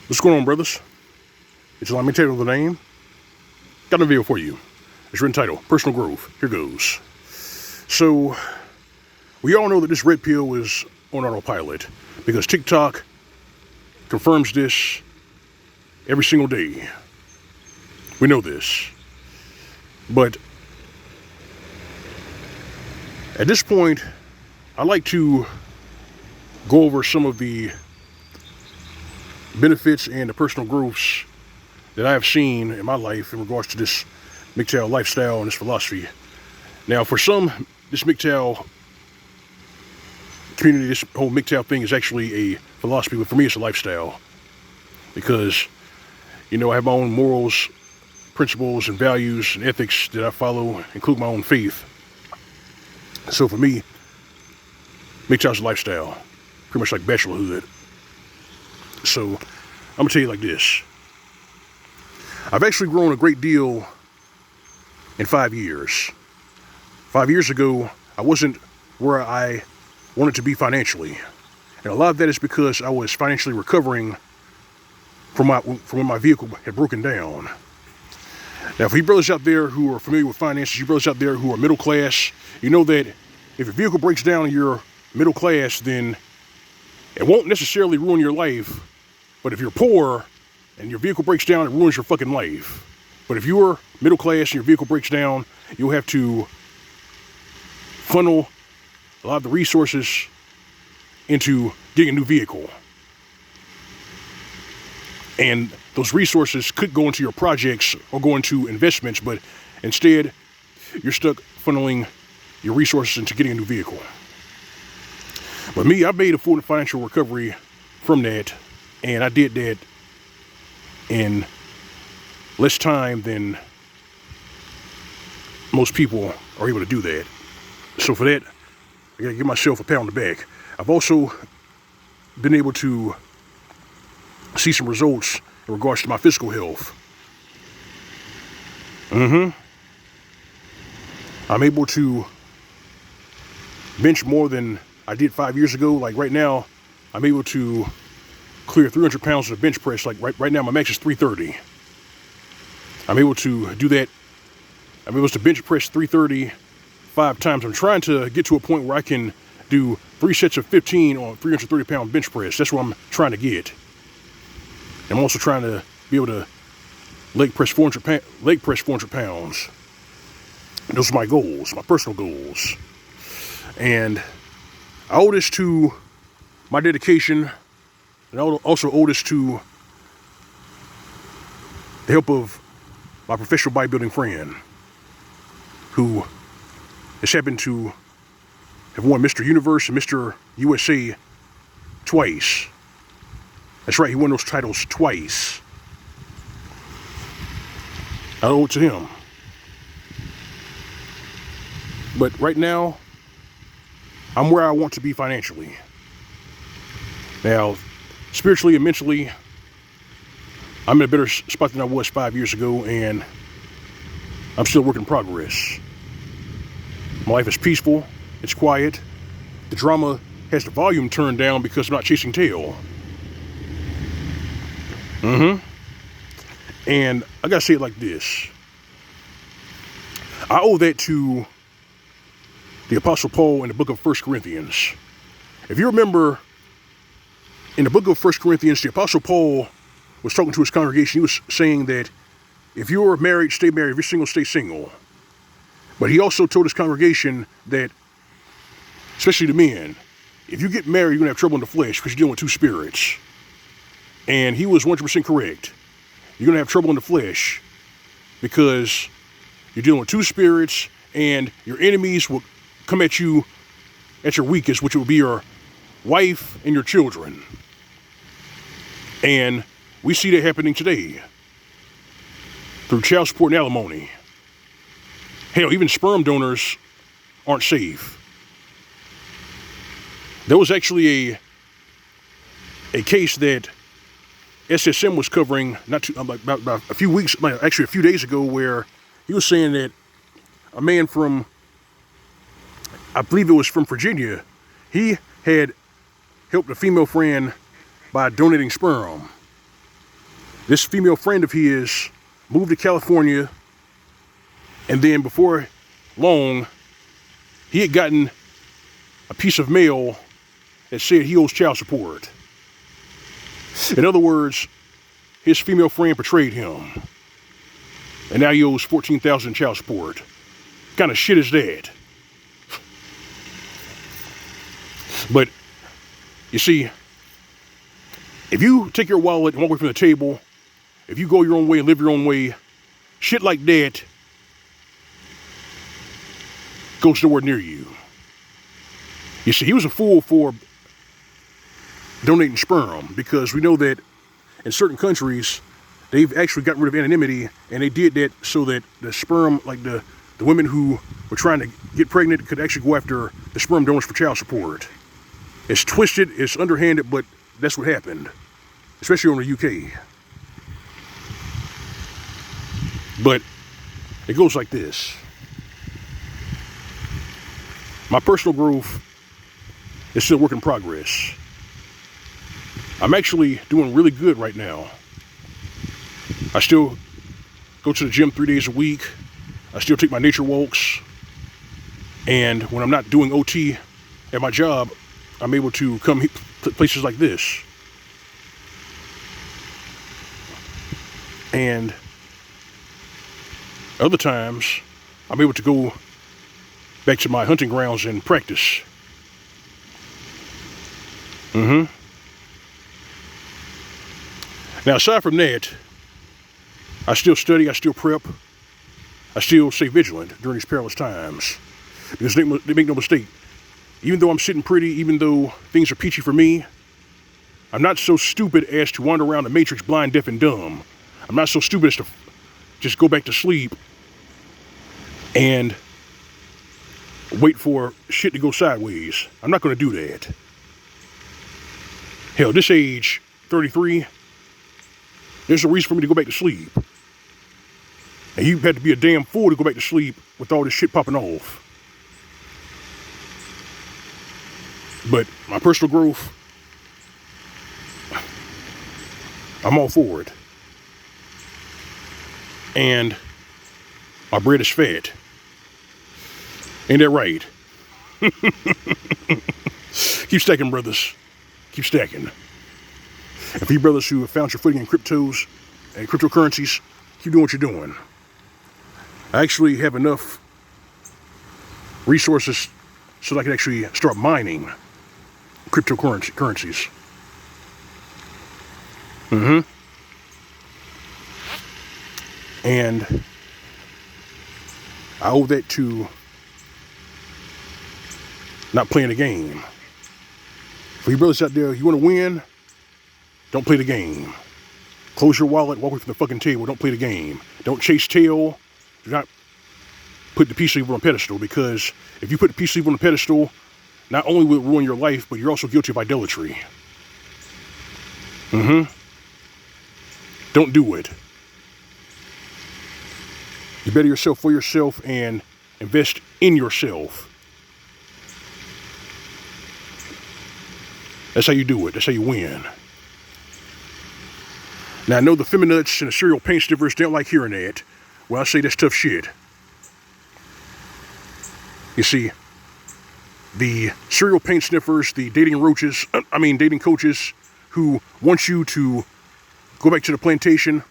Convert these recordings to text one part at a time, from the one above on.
What's going on, brothers? It's L.O.M. Mgtow the name. Got a video for you. It's written title, Personal Growth. Here goes. So, we all know that this red pill is on autopilot because TikTok confirms this every single day. We know this. But at this point, I'd like to go over some of the benefits and the personal growths that I have seen in my life in regards to this Mgtow lifestyle and this philosophy. Now, for some, this Mgtow community, this whole Mgtow thing is actually a philosophy, but for me it's a lifestyle. Because, you know, I have my own morals, principles, and values and ethics that I follow, include my own faith. So for me, Mgtow's a lifestyle, pretty much like bachelorhood. So, I'm going to tell you like this. I've actually grown a great deal in 5 years. 5 years ago, I wasn't where I wanted to be financially. And a lot of that is because I was financially recovering from when my vehicle had broken down. Now, for you brothers out there who are familiar with finances, you brothers out there who are middle class, you know that if your vehicle breaks down and you're middle class, then it won't necessarily ruin your life. But if you're poor and your vehicle breaks down, it ruins your fucking life. But if you're middle class and your vehicle breaks down, you'll have to funnel a lot of the resources into getting a new vehicle. And those resources could go into your projects or go into investments, but instead, you're stuck funneling your resources into getting a new vehicle. But me, I made a full financial recovery from that, and I did that in less time than most people are able to do that. So for that, I gotta give myself a pat on the back. I've also been able to see some results in regards to my physical health. I'm able to bench more than I did 5 years ago. Like right now, I'm able to clear 300 pounds of bench press. Like right now, my max is 330. I'm able to do that. I'm able to bench press 330 5 times. I'm trying to get to a point where I can do 3 sets of 15 on 330 pound bench press. That's what I'm trying to get. I'm also trying to be able to leg press 400 pounds. Those are my goals, my personal goals. And I owe this to my dedication, and I also owe this to the help of my professional bodybuilding friend, who has happened to have won Mr. Universe and Mr. USA twice. That's right, he won those titles twice. I owe it to him. But right now, I'm where I want to be financially. Now, spiritually and mentally, I'm in a better spot than I was 5 years ago, and I'm still a work in progress. My life is peaceful, it's quiet. The drama has the volume turned down because I'm not chasing tail. And I gotta say it like this. I owe that to the Apostle Paul in the book of 1 Corinthians. If you remember, in the book of 1 Corinthians, the Apostle Paul was talking to his congregation. He was saying that if you're married, stay married. If you're single, stay single. But he also told his congregation that, especially the men, if you get married, you're going to have trouble in the flesh because you're dealing with two spirits. And he was 100% correct. You're going to have trouble in the flesh because you're dealing with two spirits, and your enemies will come at you at your weakest, which will be your wife and your children. And we see that happening today through child support and alimony. Hell, even sperm donors aren't safe. There was actually a case that SSM was covering about a few weeks, actually a few days ago, where he was saying that a man from, I believe it was from Virginia, he had helped a female friend by donating sperm. This female friend of his moved to California, and then before long, he had gotten a piece of mail that said he owes child support. In other words, his female friend betrayed him, and now he owes $14,000 in child support. What kind of shit is that? But you see, if you take your wallet and walk away from the table, if you go your own way and live your own way, shit like that goes nowhere near you. You see, he was a fool for donating sperm, because we know that in certain countries, they've actually gotten rid of anonymity, and they did that so that the sperm, like the women who were trying to get pregnant, could actually go after the sperm donors for child support. It's twisted, it's underhanded, but that's what happened, especially over in the UK. But it goes like this. My personal growth is still a work in progress. I'm actually doing really good right now. I still go to the gym 3 days a week. I still take my nature walks. And when I'm not doing OT at my job, I'm able to come to places like this. And other times, I'm able to go back to my hunting grounds and practice. Now, aside from that, I still study, I still prep, I still stay vigilant during these perilous times. Because they make no mistake, even though I'm sitting pretty, even though things are peachy for me, I'm not so stupid as to wander around the matrix blind, deaf, and dumb. I'm not so stupid as to just go back to sleep and wait for shit to go sideways. I'm not going to do that. Hell, this age, 33, there's a reason for me to go back to sleep. And you had to be a damn fool to go back to sleep with all this shit popping off. But my personal growth, I'm all for it. And my bread is fat. Ain't that right? Keep stacking, brothers. Keep stacking. And for you brothers who have found your footing in cryptos and cryptocurrencies, keep doing what you're doing. I actually have enough resources so that I can actually start mining cryptocurrencies. And I owe that to not playing the game. For you brothers out there, you want to win, don't play the game. Close your wallet, walk away from the fucking table, don't play the game. Don't chase tail, do not put the peace leaver on a pedestal, because if you put the peace leaver on a pedestal, not only will it ruin your life, but you're also guilty of idolatry. Don't do it. You better yourself for yourself and invest in yourself. That's how you do it. That's how you win. Now, I know the feminists and the serial paint sniffers don't like hearing that. Well, I say that's tough shit. You see, the serial paint sniffers, the dating coaches who want you to go back to the plantation,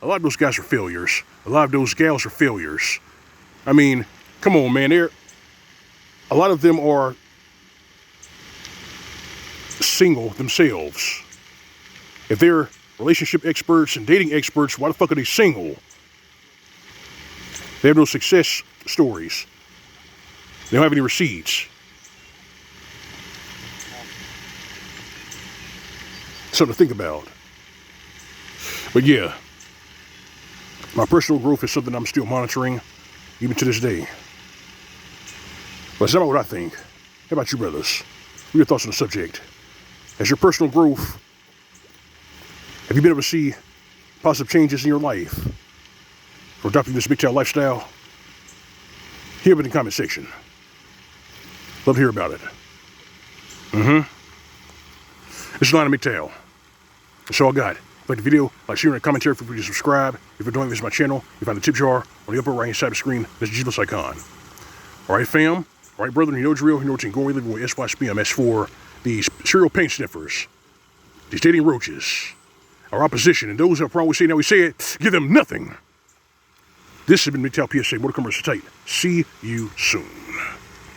a lot of those guys are failures. A lot of those gals are failures. I mean, come on, man. A lot of them are single themselves. If they're relationship experts and dating experts, why the fuck are they single? They have no success stories. They don't have any receipts. Something to think about. But yeah, my personal growth is something I'm still monitoring, even to this day. But it's not what I think. How about you, brothers? What are your thoughts on the subject? As your personal growth, have you been able to see positive changes in your life for adopting this Mgtow lifestyle? Hear it in the comment section. Love to hear about it. This is L.O.M. Mgtow. That's all I got. Like the video, like, share, and commentary, feel free to subscribe. If you're doing this, my channel, you find the tip jar on the upper right hand side of the screen. That's the Vigilance icon. Alright, fam. Alright, brethren, you know the drill. You know what you can go living with SYSPM. As for these serial paint sniffers, these dating roaches, our opposition, and those who are probably saying that we say it, give them nothing. This has been Mgtow PSA. More to come, tight. See you soon.